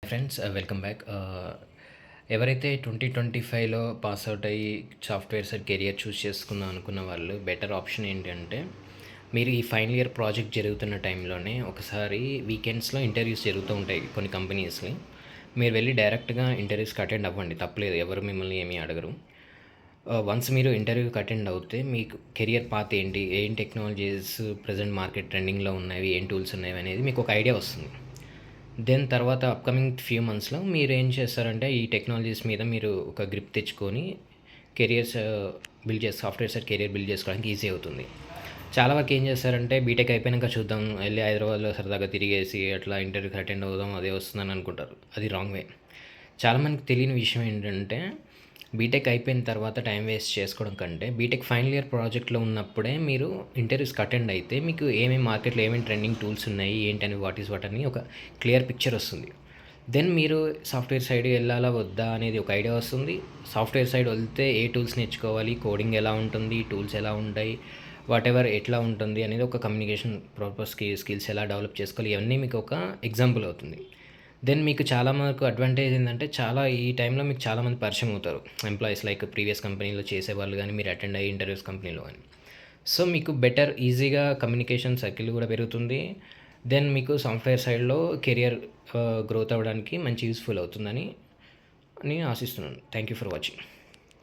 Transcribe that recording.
Friends welcome back. ఎవరైతే 2025లో pass out అయ్యి software side career చూస్ చేసుకుందాం అనుకున్న వాళ్ళు బెటర్ ఆప్షన్ ఏంటంటే, మీరు ఈ ఫైనల్ ఇయర్ ప్రాజెక్ట్ జరుగుతున్న టైంలోనే ఒకసారి వీకెండ్స్‌లో ఇంటర్వ్యూస్ జరుగుతూ ఉంటాయి కొన్ని కంపెనీస్‌కి. మీరు వెళ్ళి డైరెక్ట్‌గా ఇంటర్వ్యూస్‌కి అటెండ్ అవ్వండి, తప్పులేదు. ఎవరు మిమ్మల్ని ఏమీ అడగరు. వన్స్ మీరు ఇంటర్వ్యూకి అటెండ్ అవుతే మీకు కెరియర్ పాత్ ఏంటి, ఏం టెక్నాలజీస్ ప్రెజెంట్ మార్కెట్ ట్రెండింగ్‌లో ఉన్నవి, ఏం టూల్స్ ఉన్నవి అనేది మీకు ఒక ఐడియా వస్తుంది. దెన్ తర్వాత అప్‌కమింగ్ ఫ్యూ మంత్స్‌లో మీరేం చేస్తారంటే, ఈ టెక్నాలజీస్ మీద మీరు ఒక గ్రిప్ తెచ్చుకొని కెరియర్స్ బిల్డ్ చేసి సాఫ్ట్‌వేర్ సైడ్ కెరియర్ బిల్డ్ చేసుకోవడానికి ఈజీ అవుతుంది. చాలా వరకు ఏం చేస్తారంటే, బీటెక్ అయిపోయినాక చూద్దాం, ఎళ్లి హైదరాబాద్‌లో సరదాగా తిరిగేసి అట్లా ఇంటర్వ్యూకి అటెండ్ అవుదాం, అదే వస్తుందని అనుకుంటారు. అది రాంగ్ వే. చాలామందికి తెలియని విషయం ఏంటంటే, బీటెక్ అయిపోయిన తర్వాత టైం వేస్ట్ చేసుకోవడం కంటే, బీటెక్ ఫైనల్ ఇయర్ ప్రాజెక్ట్‌లో ఉన్నప్పుడే మీరు ఇంటర్వ్యూస్‌కి అటెండ్ అయితే, మీకు ఏమేమి మార్కెట్‌లో ఏమేమి ట్రెండింగ్ టూల్స్ ఉన్నాయి, ఏంటని వాట్ ఈస్ వాట్ అని ఒక క్లియర్ పిక్చర్ వస్తుంది. దెన్ మీరు సాఫ్ట్‌వేర్ సైడ్ ఎళ్ళాలా వద్దా అనేది ఒక ఐడియా వస్తుంది. సాఫ్ట్‌వేర్ సైడ్ వెళ్తే ఏ టూల్స్ నేర్చుకోవాలి, కోడింగ్ ఎలా ఉంటుంది, టూల్స్ ఎలా ఉంటాయి, వాటెవర్ ఎట్లా ఉంటుంది అనేది ఒక కమ్యూనికేషన్ పర్పస్‌కి స్కిల్స్ ఎలా డెవలప్ చేసుకోవాలి, ఇవన్నీ మీకు ఒక ఎగ్జాంపుల్ అవుతుంది. దెన్ మీకు చాలా వరకు అడ్వాంటేజ్ ఏందంటే, చాలా ఈ టైంలో మీకు చాలామంది పరిచయం అవుతారు. ఎంప్లాయీస్ లైక్ ప్రీవియస్ కంపెనీలో చేసేవాళ్ళు గానీ, మీరు అటెండ్ అయ్యే ఇంటర్వ్యూస్ కంపెనీలో గానీ. సో, మీకు బెటర్ ఈజీగా కమ్యూనికేషన్ సర్కిల్ గూడా పెరుగుతుంది. దెన్ మీకు సాఫ్ట్‌వేర్ సైడ్‌లో కెరియర్ గ్రోత్ అవ్వడానికి మంచి యూజ్‌ఫుల్ అవుతుందని ఆశిస్తున్నాను. Thank you for watching.